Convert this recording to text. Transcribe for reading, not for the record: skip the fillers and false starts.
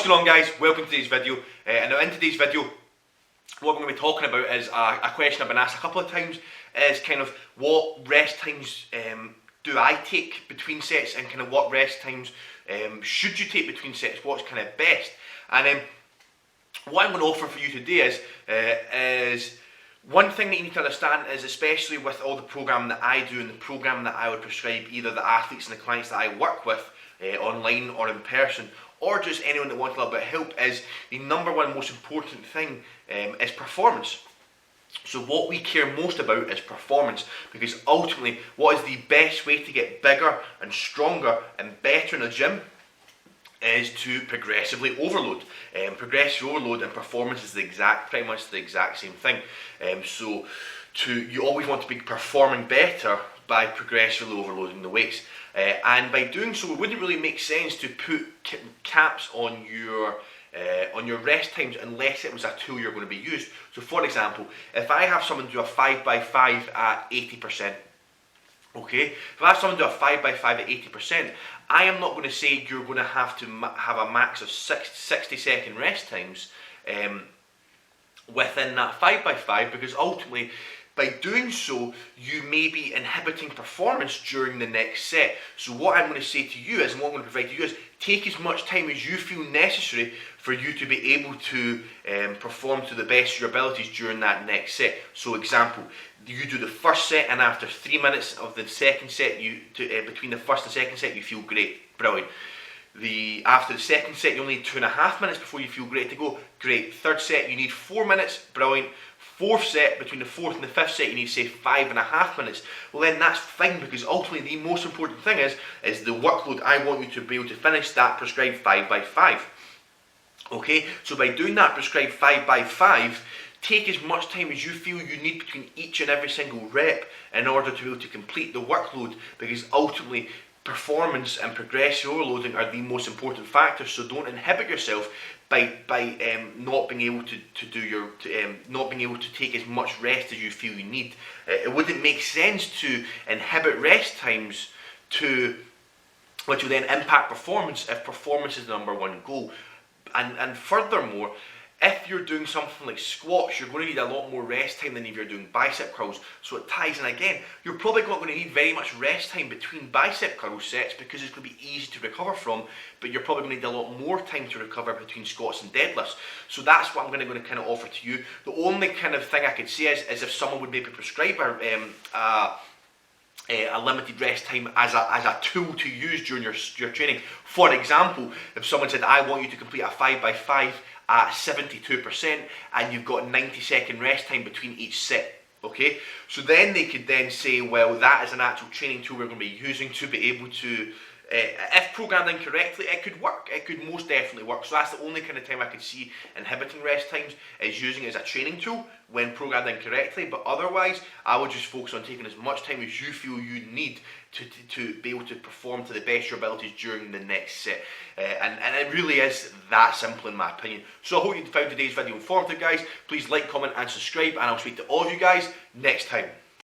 going on, guys? Welcome to today's video. And now in today's video, what we're going to be talking about is a question I've been asked a couple of times, is kind of what rest times do I take between sets, and kind of what rest times should you take between sets, what's kind of best. And what I'm going to offer for you today is one thing that you need to understand is, especially with all the programming that I do and the programming that I would prescribe either the athletes and the clients that I work with online or in person, or just anyone that wants a little bit of help, is the number one most important thing is performance. So what we care most about is performance, because ultimately what is the best way to get bigger and stronger and better in the gym is to progressively overload. Progressive overload and performance is pretty much the exact same thing. You always want to be performing better by progressively overloading the weights. And by doing so, it wouldn't really make sense to put caps on your rest times unless it was a tool you're going to be used. So for example, if I have someone do a 5x5 at 80%, okay, if I have someone do a 5x5 at 80%, I am not going to say you're going to have a max of 60-second rest times within that 5x5, because ultimately by doing so, you may be inhibiting performance during the next set. So what I'm going to say to you is, and what I'm going to provide to you is, take as much time as you feel necessary for you to be able to perform to the best of your abilities during that next set. So example, you do the first set, and after 3 minutes of the second set, between the first and second set, you feel great, brilliant. After the second set, you only need 2.5 minutes before you feel great to go, great. Third set, you need 4 minutes, brilliant. Fourth set, between the fourth and the fifth set, you need to say 5.5 minutes. Well, then that's fine, because ultimately the most important thing is the workload. I want you to be able to finish that prescribed 5x5. Okay, so by doing that prescribed 5x5, take as much time as you feel you need between each and every single rep in order to be able to complete the workload, because ultimately performance and progressive overloading are the most important factors. So don't inhibit yourself by not being able to take as much rest as you feel you need. It wouldn't make sense to inhibit rest times which will then impact performance if performance is the number one goal. And furthermore, if you're doing something like squats, you're going to need a lot more rest time than if you're doing bicep curls. So it ties in again. You're probably not going to need very much rest time between bicep curl sets, because it's going to be easy to recover from, but you're probably going to need a lot more time to recover between squats and deadlifts. So that's what I'm going to kind of offer to you. The only kind of thing I could say is if someone would maybe prescribe a limited rest time as a tool to use during your training. For example, if someone said, I want you to complete a 5x5 at 72%, and you've got 90-second rest time between each set, okay? So then they could then say, well, that is an actual training tool we're going to be using to be able to, if programmed incorrectly, it could work. It could most definitely work. So that's the only kind of time I could see inhibiting rest times, is using it as a training tool when programmed incorrectly. But otherwise, I would just focus on taking as much time as you feel you need to be able to perform to the best of your abilities during the next set. And it really is that simple in my opinion. So I hope you found today's video informative, guys. Please like, comment and subscribe, and I'll speak to all of you guys next time.